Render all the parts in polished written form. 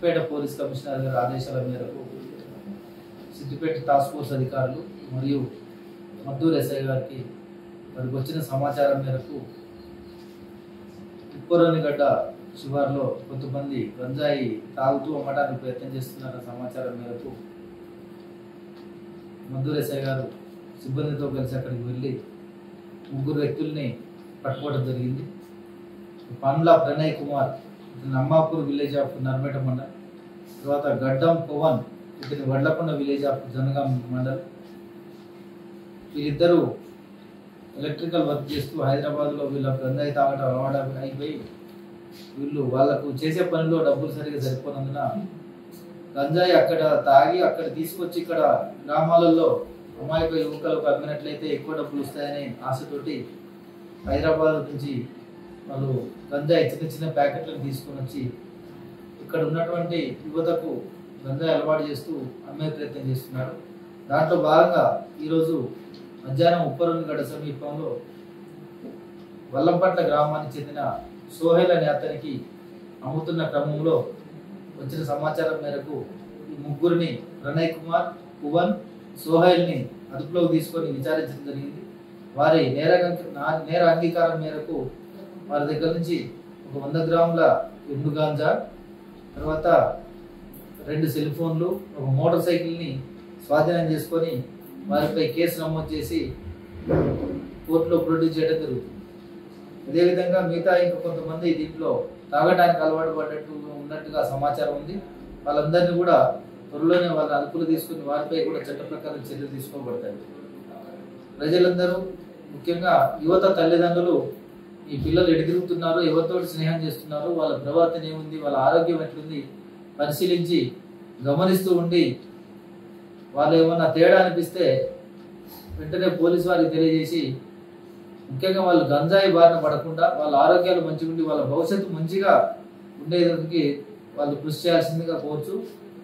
Siddipet police commissioner గారి ఆదేశాల మేరకు సిద్దిపేట టాస్క్ ఫోర్స్ అధికారులు మరియు మద్దూరు ఎస్ఐ గారికి వారికి వచ్చిన సమాచారం మేరకు ఉప్పరోనిగడ్డ శివార్లో కొంతమంది గంజాయి తాగుతూ అమ్మడానికి ప్రయత్నం చేస్తున్న సమాచారం మేరకు మద్దూరు ఎస్ఐ గారు సిబ్బందితో కలిసి అక్కడికి వెళ్ళి 3 వ్యక్తుల్ని పట్టుకోవడం జరిగింది. పండ్ల ప్రణయ్ కుమార్ ఇతని అమ్మాపూర్ విలేజ్ ఆఫ్ నర్మేట మండల్, తర్వాత గడ్డం పవన్ ఇతని వడ్లకొండ విలేజ్ ఆఫ్ జనగాం మండల్. వీళ్ళిద్దరూ ఎలక్ట్రికల్ వర్క్ చేస్తూ హైదరాబాద్లో వీళ్ళ గంజాయి తాగడం అలవాటు అయిపోయి వీళ్ళు వాళ్ళకు చేసే పనిలో డబ్బులు సరిగా సరిపోనందున గంజాయి అక్కడ తాగి అక్కడ తీసుకొచ్చి ఇక్కడ గ్రామాలలో అమాయక యువకులకు అమ్మినట్లయితే ఎక్కువ డబ్బులు వస్తాయనే ఆశతోటి హైదరాబాద్ నుంచి వాళ్ళు గంజాయి చిన్న చిన్న ప్యాకెట్లను తీసుకొని వచ్చి ఇక్కడ ఉన్నటువంటి యువతకు గంజాయి అలవాటు చేస్తూ అమ్మే ప్రయత్నం చేస్తున్నారు. దాంట్లో భాగంగా ఈరోజు మధ్యాహ్నం ఉప్పరోనిగడ్డ సమీపంలో వల్లంపట్ల గ్రామానికి చెందిన సోహెల్ అనే అతనికి అమ్ముతున్న క్రమంలో వచ్చిన సమాచారం మేరకు ఈ ముగ్గురిని ప్రణయ్ కుమార్, పువన్, సోహెల్ని అదుపులోకి తీసుకొని విచారించడం జరిగింది. వారి నేర అంగీకారం మేరకు వారి దగ్గర నుంచి ఒక 100 గ్రాముల ఎండు గాంజా, తర్వాత 2 సెల్ ఫోన్లు, ఒక మోటార్ సైకిల్ని స్వాధీనం చేసుకొని వారిపై కేసు నమోదు చేసి కోర్టులో ప్రొడ్యూస్ చేయడం జరుగుతుంది. అదేవిధంగా మిగతా ఇంకా కొంతమంది దీంట్లో తాగడానికి అలవాటు ఉన్నట్టుగా సమాచారం ఉంది. వాళ్ళందరినీ కూడా త్వరలోనే వాళ్ళ అదుపులు తీసుకుని వారిపై కూడా చట్ట ప్రకారం చర్యలు తీసుకోబడతాయి. ప్రజలందరూ ముఖ్యంగా యువత తల్లిదండ్రులు ఈ పిల్లలు ఎడిదిరుగుతున్నారు, ఎవరితో స్నేహం చేస్తున్నారు, వాళ్ళ ప్రవర్తన ఏముంది, వాళ్ళ ఆరోగ్యం ఎట్లుంది పరిశీలించి గమనిస్తూ ఉండి వాళ్ళు ఏమన్నా తేడా అనిపిస్తే వెంటనే పోలీసు వారికి తెలియజేసి ముఖ్యంగా వాళ్ళు గంజాయి బారిన పడకుండా వాళ్ళ ఆరోగ్యాలు మంచిగా ఉండి వాళ్ళ భవిష్యత్తు మంచిగా ఉండేదానికి వాళ్ళు కృషి చేయాల్సిందిగా కోరుచు,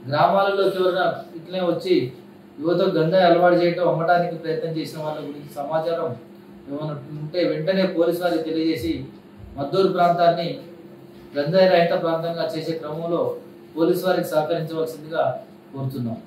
గ్రామాలలో ఎవరైనా ఇట్లనే వచ్చి యువతకు గంజాయి అలవాటు చేయటం అమ్మడానికి ప్రయత్నం చేసిన వాళ్ళ గురించి సమాచారం ఏమైనా ఉంటే వెంటనే పోలీసు వారికి తెలియజేసి మద్దూరు ప్రాంతాన్ని గంజాయి రహిత ప్రాంతంగా చేసే క్రమంలో పోలీసు వారికి సహకరించవలసిందిగా కోరుతున్నాం.